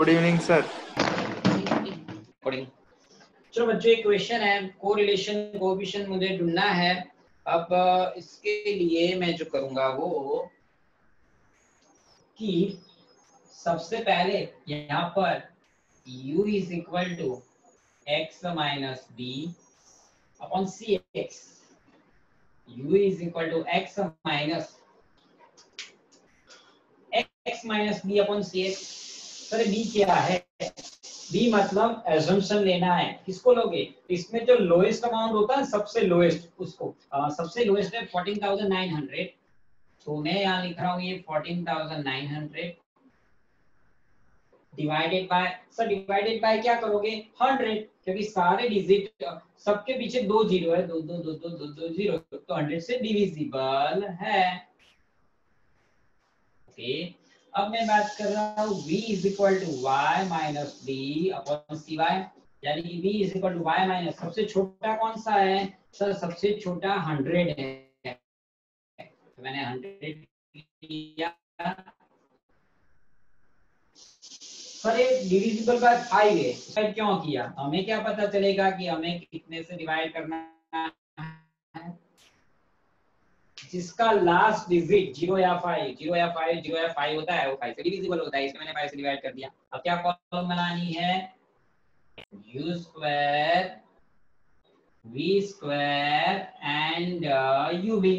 Good evening sir. चलो बच्चों, एक क्वेश्चन है, कोरिलेशन कोएफिशिएंट मुझे ढूंढना है। अब इसके लिए मैं जो करूंगा वो कि सबसे पहले यहाँ पर u is equal to x minus b upon c x. u is equal to x minus b upon c x. Sir b क्या है? बी मतलब एजम्पशन लेना है। किसको लोगे? इसमें जो लोएस्ट अमाउंट होता है, सबसे लोएस्ट, उसको सबसे लोएस्ट है 14,900। तो मैं यहाँ लिख रहा हूँ ये 14,900 divided by, sir divided by क्या करोगे? 100, क्योंकि सारे डिजिट सबके पीछे दो जीरो है, दो दो दो दो दो दो जीरो, तो 100 से डिविजिबल है। ओके, अब मैं बात कर रहा हूँ v is equal to y minus d upon c y, यानी कि v is equal to y minus, सबसे छोटा कौन सा है? सर सबसे छोटा 100 है, तो मैंने 100 लिया। सर ये डिविजिबल बाय 5 है, डिवाइड क्यों किया? हमें क्या पता चलेगा कि हमें कितने से डिवाइड करना है? जिसका लास्ट डिजिट 0 या 5, 0 या 5, 0 या 5 होता है, वो 5 से डिविजिबल होता है, इसमें मैंने 5 से डिवाइड कर दिया। अब क्या कॉलम बनानी है? u square v square and u भी,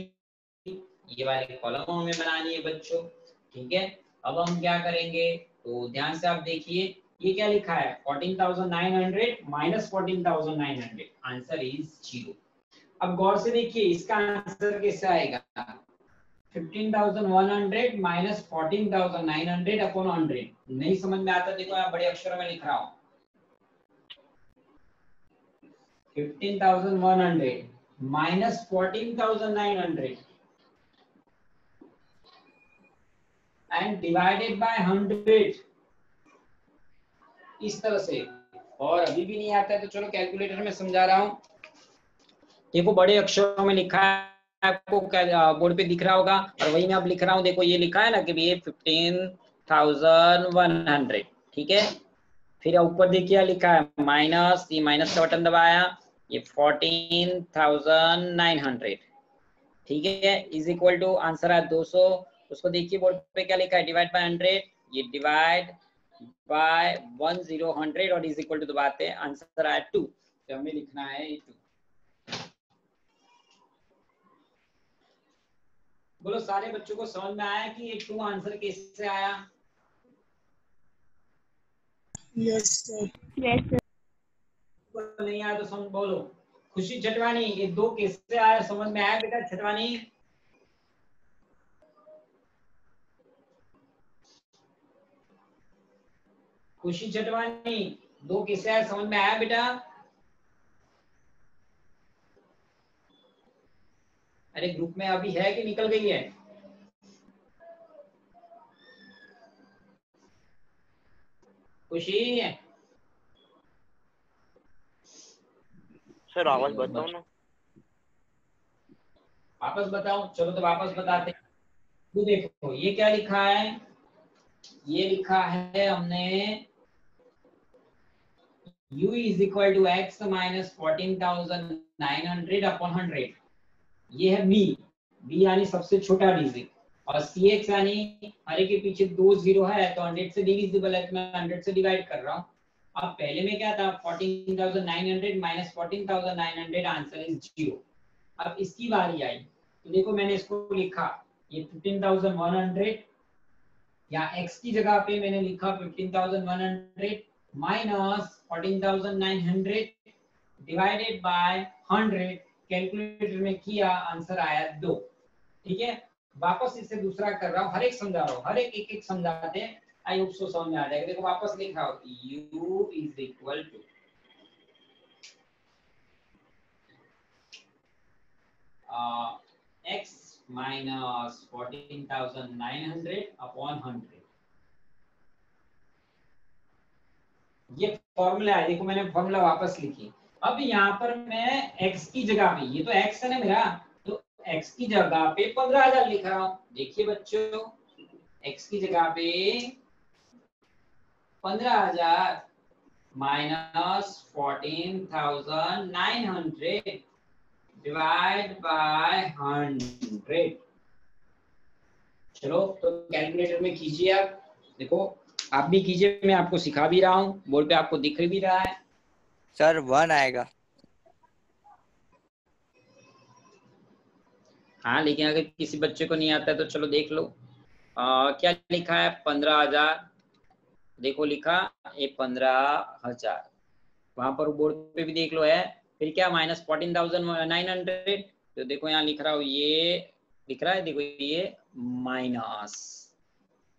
ये वाली कॉलम हमें बनानी है बच्चों। ठीक है, अब हम क्या करेंगे? तो ध्यान से आप देखिए, ये क्या लिखा है? 14,900 माइनस 14,900, आंसर इज 0। अब गौर से देखिए, इसका आंसर कैसे आएगा? 15,100 माइनस 14,900 अपॉन 100। नहीं समझ में आता, देखो यहाँ बड़े अक्षरों में लिख रहा हूँ, 15,100 माइनस 14,900 एंड डिवाइडेड बाय 100, इस तरह से। और अभी भी नहीं आता है तो चलो कैलकुलेटर में समझा रहा हूँ। देखो बड़े अक्षरों में लिखा है, आपको बोर्ड पे दिख रहा होगा, और वही मैं अब लिख रहा हूँ। देखो ये लिखा है ना कि ये 15,100, ठीक है। फिर ऊपर देखिए लिखा है माइनस, ये माइनस का बटन दबाया, ये 14,900, ठीक है, इज इक्वल टू आंसर है 200। उसको देखिए बोर्ड पे क्या लिखा है? डिवाइड बाय 100, ये डिवाइड बाय 100 और इज इक्वल टू दबाते हैं, आंसर आया 2। तो हमें लिखना है 2। बोलो सारे बच्चों को समझ में आया कि ये 2 आंसर कैसे आया? Yes sir. Yes sir. नहीं आया तो समझ बोलो। खुशी छटवानी, ये 2 कैसे आया? समझ में आया बेटा छटवानी? खुशी छटवानी, 2 कैसे आया? समझ में आया बेटा? अरे ग्रुप में अभी है कि निकल गई है? खुशी सर आवाज बताओ ना। वापस बताओ, चलो तो वापस बताते हैं। तो देखो ये क्या लिखा है? ये लिखा है हमने u is equal to x minus 14,900 upon 100। ये है b, b यानी सबसे छोटा डिजिट, और cx यानी हर एक के पीछे 2 जीरो है, तो 100 से डिविजिबल है, तो मैं 100 से डिवाइड कर रहा हूँ। अब पहले में क्या था? 14,900 माइनस 14,900, आंसर इज 0। अब इसकी बारी आई, तो देखो मैंने इसको लिखा, ये 15,100, या x की जगह पे मैंने लिखा 15,100 माइनस 14,900 डिवाइडेड बाय 100, कैलकुलेटर में किया, आंसर आया 2। ठीक है, वापस इसे दूसरा कर रहा हूँ, हर एक समझा रहा हूँ, हर एक एक समझाते हैं, आई होप सो समझ में आ जाएगा। देखो वापस लिख रहा हूँ, u is equal to x minus 14,900 upon 100। ये फॉर्मूला है, देखो मैंने फॉर्मूला वापस लिखी। अब यहाँ पर मैं x की जगह पे, ये तो x है ना मेरा, तो x की जगह पे 15,000 लिख रहा हूँ। देखिए बच्चों, x की जगह पे 15,000 माइनस 14,900 डिवाइड बाय 100। चलो तो कैलकुलेटर में कीजिए। आप देखो, आप भी कीजिए, मैं आपको सिखा भी रहा हूँ, बोर्ड पे आपको दिख भी रहा है। सर 1 आएगा। हाँ, लेकिन अगर किसी बच्चे को नहीं आता है तो चलो देख लो। क्या लिखा है? 15,000। देखो लिखा ये 15,000, वहां पर बोर्ड पे भी देख लो है। फिर क्या माइनस 14,900, तो देखो यहाँ लिख रहा हूँ, ये दिख रहा है, देखो ये माइनस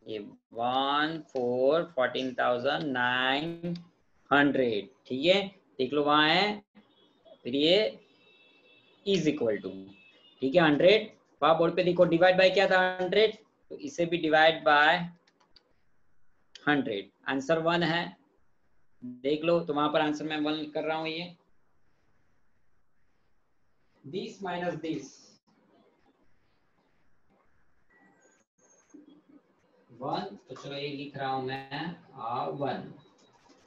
ये 14,900, ठीक है, देख लो वहां है। फिर ये इज इक्वल टू, ठीक है, 100। वहां बोर्ड पे देखो डिवाइड बाय क्या था? 100, तो इसे भी डिवाइड बाय 100। आंसर 1 है, देख लो। तो वहां पर आंसर मैं 1 कर रहा हूँ। ये दिस माइनस दिस 1, तो चलो ये लिख रहा हूं मैं 1।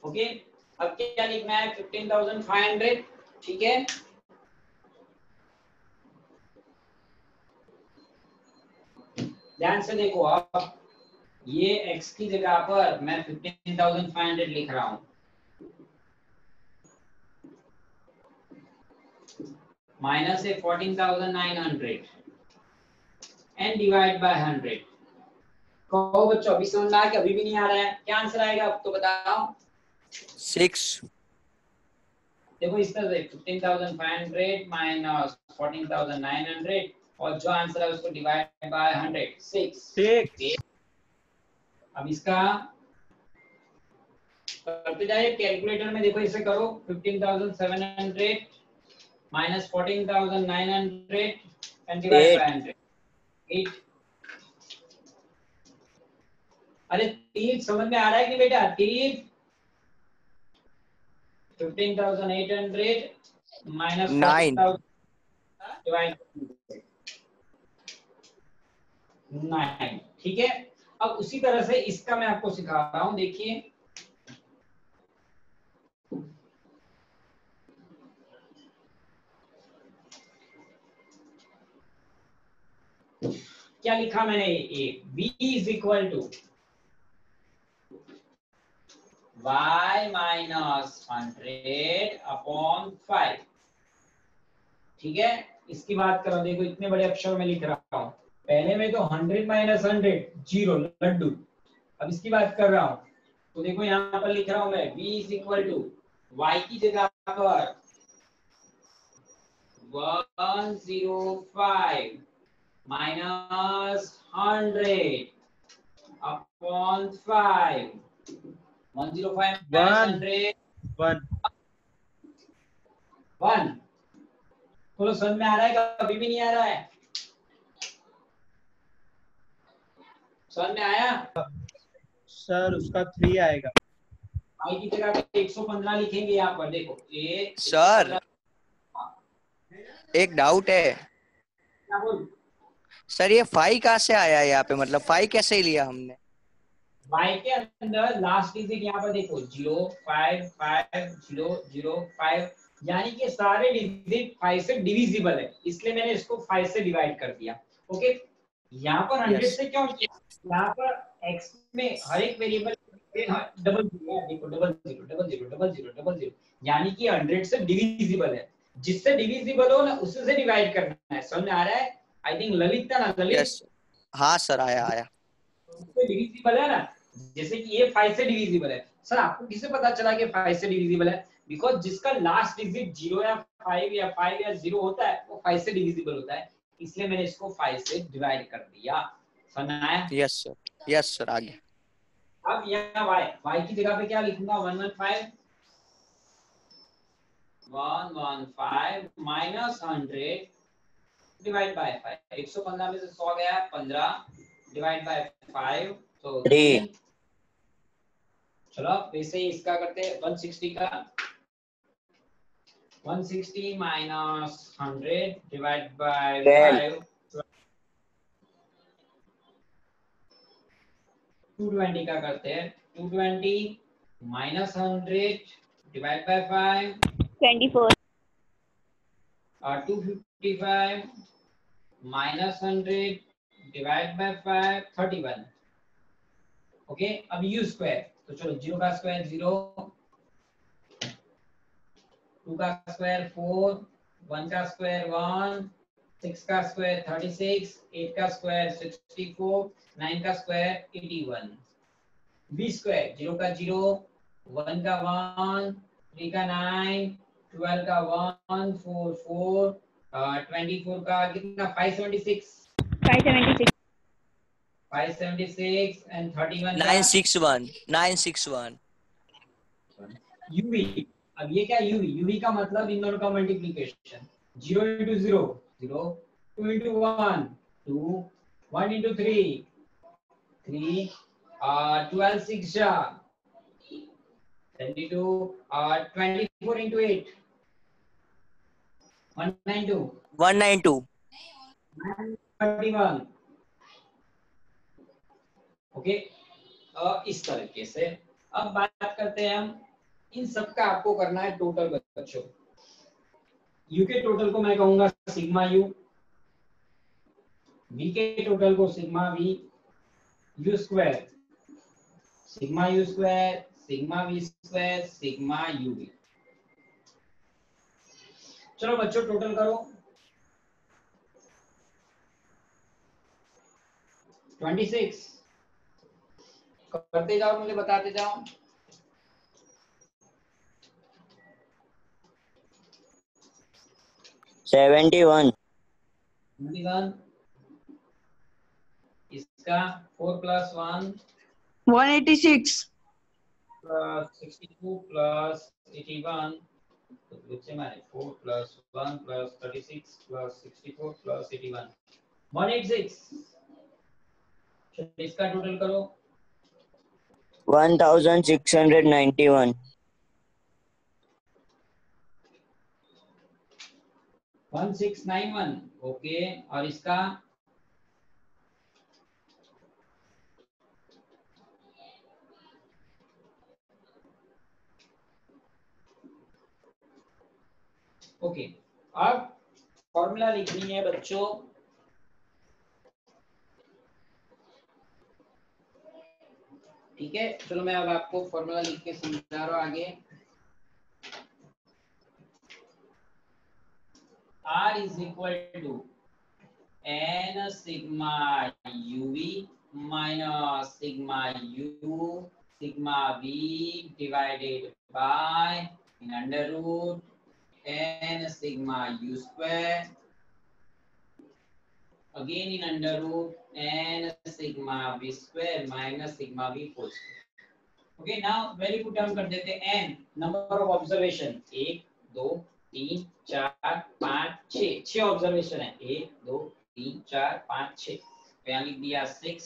ओके, अब क्या लिखना है? 15,500, ठीक है। ध्यान से देखो, अब ये x की जगह पर मैं 15,500 लिख रहा हूं, माइनस है 14,900 एंड डिवाइड बाय 100। कहो बच्चों, अभी समझ में आ गया? अभी भी नहीं आ रहा है? क्या आंसर आएगा अब तो बताओ। 6। देखो इस तरह से 15,500 माइनस 14,900 और जो आंसर है उसको डिवाइड बाय 100, 6। अब इसका करते जाइए कैलकुलेटर में। देखो इसे करो, 15,700 माइनस 14,900 एंड डिवाइड बाय 100, 8। अरे 3 समझ में आ रहा है कि बेटा? 3 15,800 माइनस 14,000 डिवाइड 9, ठीक है। अब उसी तरह से इसका मैं आपको सिखा रहा हूं, देखिए। क्या लिखा मैंने? ये v is equal to y minus 100 upon 5, ठीक है। इसकी बात करो, देखो इतने बड़े अक्षर में लिख रहा हूं। पहले में तो 100 माइनस 100 0, लड्डू। अब इसकी बात कर रहा हूं, तो देखो यहाँ पर लिख रहा हूं मैं v is equal to y की जगह पर 105 माइनस 100 अपॉन 5। 105 माइनस 100 1। बोलो समझ में आ रहा है? कभी भी नहीं आ रहा है? समझ में आया? सर उसका 3 आएगा। आई की जगह पे 115 लिखेंगे यहाँ पर, देखो ये सर एक डाउट है क्या बोल? सर, ये 5 कहाँ से आया यहाँ पे? मतलब 5 कैसे लिया हमने? y के अंदर लास्ट डिजिट यहाँ पर देखो 0 5 5 0 0 5, यानी कि सारे डिजिट 5 से डिविजिबल है, इसलिए मैंने इसको 5 से डिवाइड कर दिया। ओके, यहाँ पर 100 से क्यों किया? यहाँ पर x में हर एक वेरिएबल डबल जीरो है, देखो double zero double zero double zero double zero, यानी कि 100 से डिविजिबल है। जिससे डिविजिबल हो ना उससे से डिवाइड करना है। समझ में आ रहा है? आई थिंक ललित था ना? ललित, हाँ सर, आया। उससे डिविजिबल है ना, जैसे कि ये 5 से डिविजिबल है। सर आपको किसे पता चला कि 5 से डिविजिबल है? बिकॉज जिसका लास्ट डिजिट 0 या 5 या 5 या 0 होता है वो 5 से डिविजिबल होता है, इसलिए मैंने इसको 5 से डिवाइड कर दिया। समझ आया? यस सर, आगे। अब यहाँ y की जगह पे क्या लिखूंगा? 115 माइनस 100 डिवाइड बाय 5। 115 में से 100 गया 15 डिवाइड बाय 5, तो 3। चलो वैसे ही इसका करते हैं 160 का। 160 माइनस 100 डिवाइड बाय 5, 220 का करते हैं। 220 minus 100 divide by 5, 24. 255 minus 100 divide by 5, 31. Okay, अब u स्क्वायर, तो चलो 0 का स्क्वायर 0, 2 का स्क्वायर 4, 1 का स्क्वायर 1, 6 का स्क्वायर 36, 8 का स्क्वायर 64, 9 का स्क्वायर 81. b स्क्वायर 0 का 0, 1 का 1, 3 का 9, 12 का 1, 4 4, 24 का कितना 576, 576. 576 and 31 का 961 961. uv. अब ये क्या uv? uv का मतलब इन दोनों का multiplication, 0 into 0 0, 2 into 1 2, 1 into 3 3, 12 6 ja 22, 24 into 8 192, 192. 31. Okay, इस तरीके से अब बात करते हैं हम इन सब का आपको करना है टोटल बच्चों. यू के टोटल को मैं कहूंगा सिग्मा यू, वी के टोटल को sigma v, u square sigma u square, sigma v square, sigma u v. चलो बच्चों टोटल करो. 26 करते जाओ, मुझे बताते जाओ. $71. 21, इसका 4 plus 1 186. plus 62 plus 81, तो ग्रुप से मारे 4 plus 1 plus 36 plus 64 plus 81, 186. इसका टोटल करो. 1,691. 1691. ओके, और इसका ओके. अब फॉर्मूला लिखनी है बच्चों. ठीक है, चलो मैं अब आपको फॉर्मूला लिख के समझा रहा हूं आगे. R is equal to n sigma uv minus sigma u sigma v divided by in under root n sigma u square again in under root n sigma v square minus sigma v whole square. Okay, now value put down कर देते हैं. n number of observation 1 2 3 4 5 6, 6 observation है. 1 2 3 4 5 6, तो यहाँ लिख दिया 6.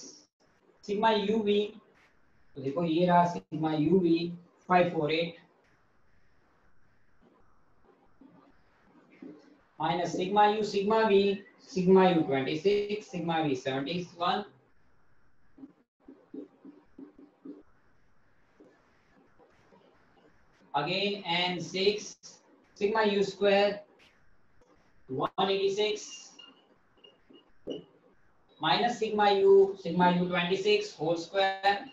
Sigma UV, तो देखो ये रहा sigma UV 548 minus sigma you sigma we 26, sigma we 71, again and 6, sigma u square 186 minus sigma u 26 whole square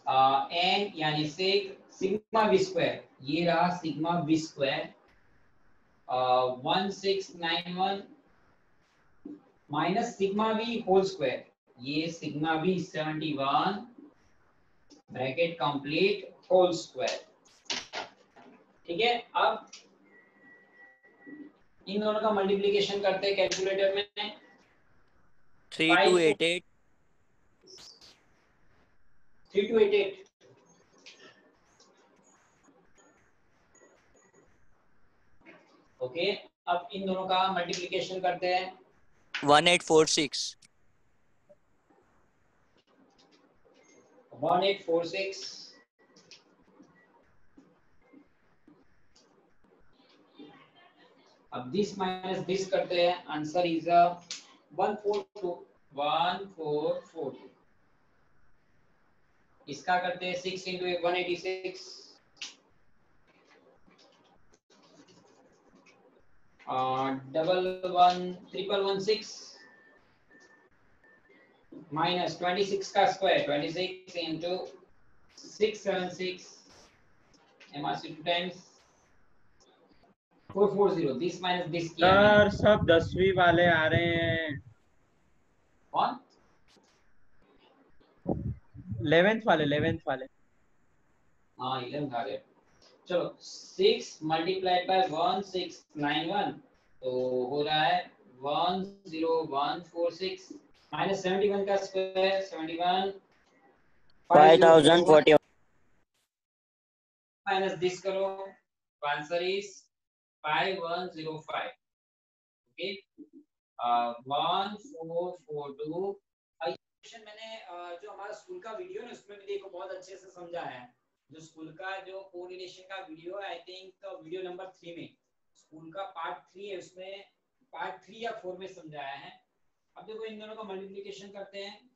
n यानी सिग्मा v square, ये रहा sigma v square 1691 minus sigma v whole square, ये sigma v 71 bracket complete whole square. ठीक है, अब इन दोनों का multiplication करते हैं कैलकुलेटर में. 3288. 3288. ओके, अब इन दोनों का मल्टीप्लिकेशन करते हैं. 1846. 1846. अब दिस माइनस दिस करते हैं. Answer is 1442. इसका करते हैं 6 into 186 11116 minus 26 का square 26 into 676 MRC 2 times 440 this minus this किया सर सब 10वीं वाले आ रहे हैं। कौन 11th वाले 11th वाले। हाँ 11 आ गए। चलो 6 multiplied by 1691 तो हो रहा है 10146 minus 71 का स्क्वायर 71 5041 minus this करो आंसर इज 5105 ओके 1442 क्वेश्चन मैंने जो हमारा स्कूल का वीडियो है उसमें भी देखो बहुत अच्छे से समझा है। जो स्कूल का जो कोरिलेशन का वीडियो है आई थिंक वीडियो नंबर 3 में स्कूल का पार्ट 3 है उसमें पार्ट 3 या 4 में समझाया है। अब देखो इन दोनों का मल्टीप्लिकेशन करते हैं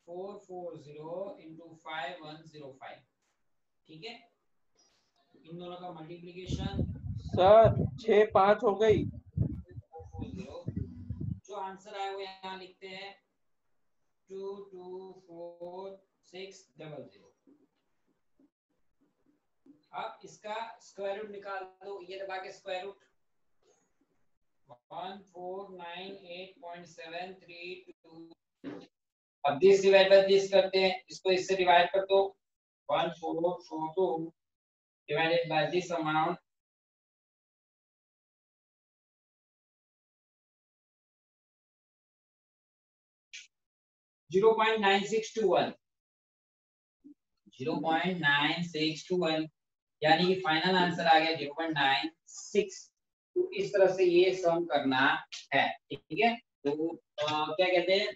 440 into 5105 ठीक है। इन दोनों का मल्टीप्लिकेशन सर 6 5 हो गई। 440 जो आंसर आया वो यहाँ लिखते हैं 224600। अब इसका स्क्वायर रूट निकाल दो ये दबा के स्क्वायर रूट 1498.732 अब दिस डिवाइड बाय दिस करते हैं इसको इससे डिवाइड कर दो 1442 डिवाइडेड बाय दिस अमाउंट 0.9621 यानी कि फाइनल आंसर आ गया 0.96। तो इस तरह से ये सम करना है ठीक है। तो क्या कहते हैं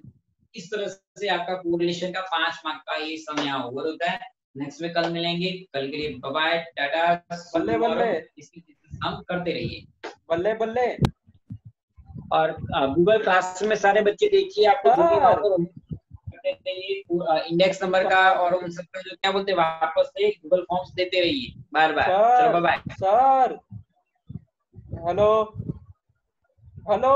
इस तरह से आपका कोरिलेशन का 5 मार्क का ये सम यहाँ ओवर होता है। नेक्स्ट में कल मिलेंगे, कल के लिए बाय बाय टाटा। बल्ले बल्ले इसकी सम करते रहिए बल्ले बल्ले। और गूगल क्लास में सारे बच्चे देखिए आपको इंडेक्स नंबर का और उन सब का जो क्या बोलते हैं वापस से गूगल फॉर्म्स देते रहिए बार बार। चलो bye bye sir hello hello